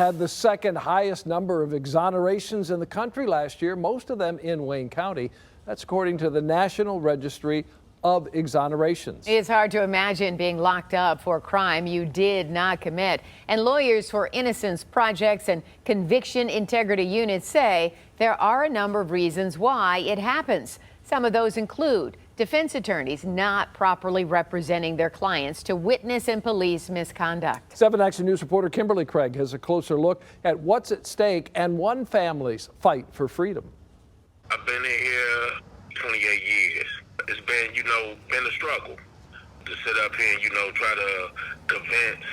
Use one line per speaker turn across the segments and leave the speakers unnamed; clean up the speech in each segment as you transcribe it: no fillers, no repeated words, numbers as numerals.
Had the second highest number of exonerations in the country last year, most of them in Wayne County. That's according to the National Registry of Exonerations.
It's hard to imagine being locked up for a crime you did not commit. And lawyers for Innocence Projects and Conviction Integrity Units say there are a number of reasons why it happens. Some of those include defense attorneys not properly representing their clients to witness and police misconduct.
7 Action News reporter Kimberly Craig has a closer look at what's at stake and one family's fight for freedom.
I've been in here 28 years. It's been a struggle to sit up here and, try to convince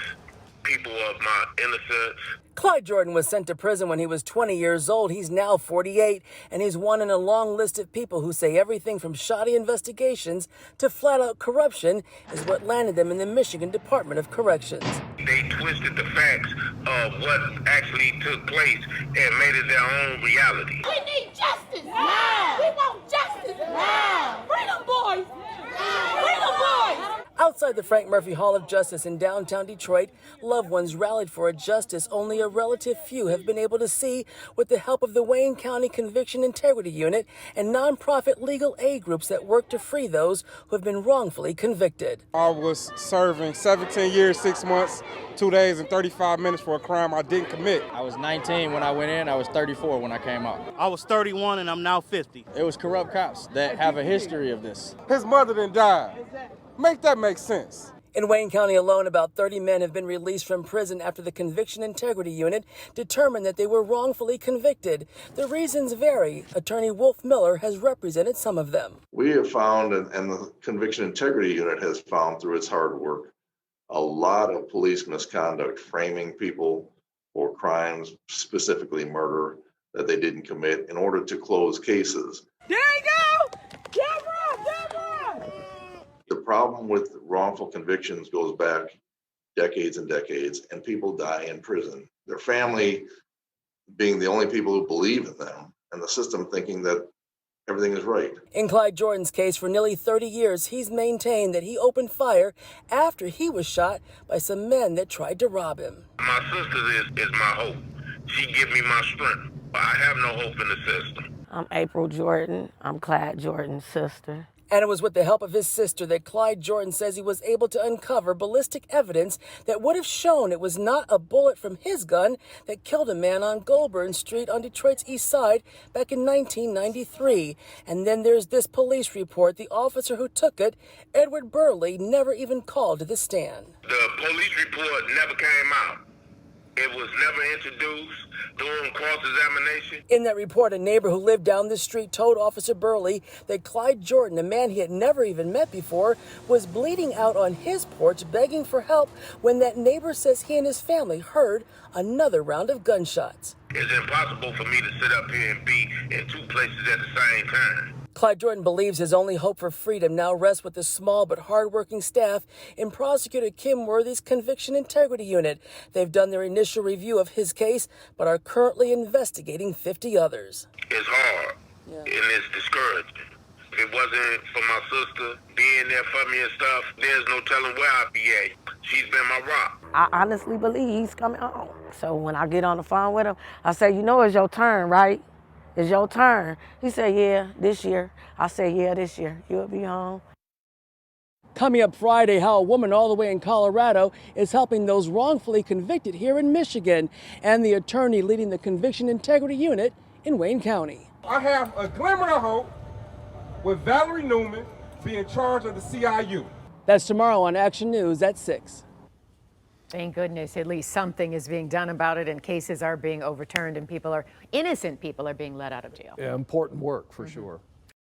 people of my innocence.
Clyde Jordan was sent to prison when he was 20 years old. He's now 48, and he's one in a long list of people who say everything from shoddy investigations to flat-out corruption is what landed them in the Michigan Department of Corrections.
They twisted the facts of what actually took place and made it their own reality.
We need justice now! We want justice now! Freedom, boys! Freedom, boys!
Outside the Frank Murphy Hall of Justice in downtown Detroit, loved ones rallied for a justice only a relative few have been able to see with the help of the Wayne County Conviction Integrity Unit and nonprofit legal aid groups that work to free those who have been wrongfully convicted.
I was serving 17 years, 6 months, 2 days, and 35 minutes for a crime I didn't commit.
I was 19 when I went in. I was 34 when I came out.
I was 31 and I'm now 50.
It was corrupt cops that have a history of this.
His mother didn't die. Make that make sense.
In Wayne County alone, about 30 men have been released from prison after the Conviction Integrity Unit determined that they were wrongfully convicted. The reasons vary. Attorney Wolf Miller has represented some of them.
We have found, and the Conviction Integrity Unit has found through its hard work, a lot of police misconduct, framing people for crimes, specifically murder, that they didn't commit in order to close cases.
There you go! Camera!
The problem with wrongful convictions goes back decades and decades, and people die in prison. Their family being the only people who believe in them, and the system thinking that everything is right.
In Clyde Jordan's case, for nearly 30 years, he's maintained that he opened fire after he was shot by some men that tried to rob him.
My sister is my hope. She gives me my strength. I have no hope in the system.
I'm April Jordan. I'm Clyde Jordan's sister.
And it was with the help of his sister that Clyde Jordan says he was able to uncover ballistic evidence that would have shown it was not a bullet from his gun that killed a man on Goulburn Street on Detroit's east side back in 1993. And then there's this police report. The officer who took it, Edward Burley, never even called to the stand.
The police report never came out. It was never introduced during cross-examination.
In that report, a neighbor who lived down the street told Officer Burley that Clyde Jordan, a man he had never even met before, was bleeding out on his porch begging for help when that neighbor says he and his family heard another round of gunshots.
It's impossible for me to sit up here and be in two places at the same time.
Clyde Jordan believes his only hope for freedom now rests with the small but hardworking staff in Prosecutor Kim Worthy's Conviction Integrity Unit. They've done their initial review of his case, but are currently investigating 50 others.
It's hard, and it's discouraging. If it wasn't for my sister being there for me and stuff, there's no telling where I'd be at. She's been my rock.
I honestly believe he's coming home. So when I get on the phone with him, I say, you know it's your turn, right? It's your turn. He said, yeah, this year. I said, yeah, this year. You'll be home.
Coming up Friday, how a woman all the way in Colorado is helping those wrongfully convicted here in Michigan, and the attorney leading the Conviction Integrity Unit in Wayne County.
I have a glimmer of hope with Valerie Newman being in charge of the CIU.
That's tomorrow on Action News at 6.
Thank goodness at least something is being done about it and cases are being overturned and innocent people are being let out of jail.
Yeah, important work for sure.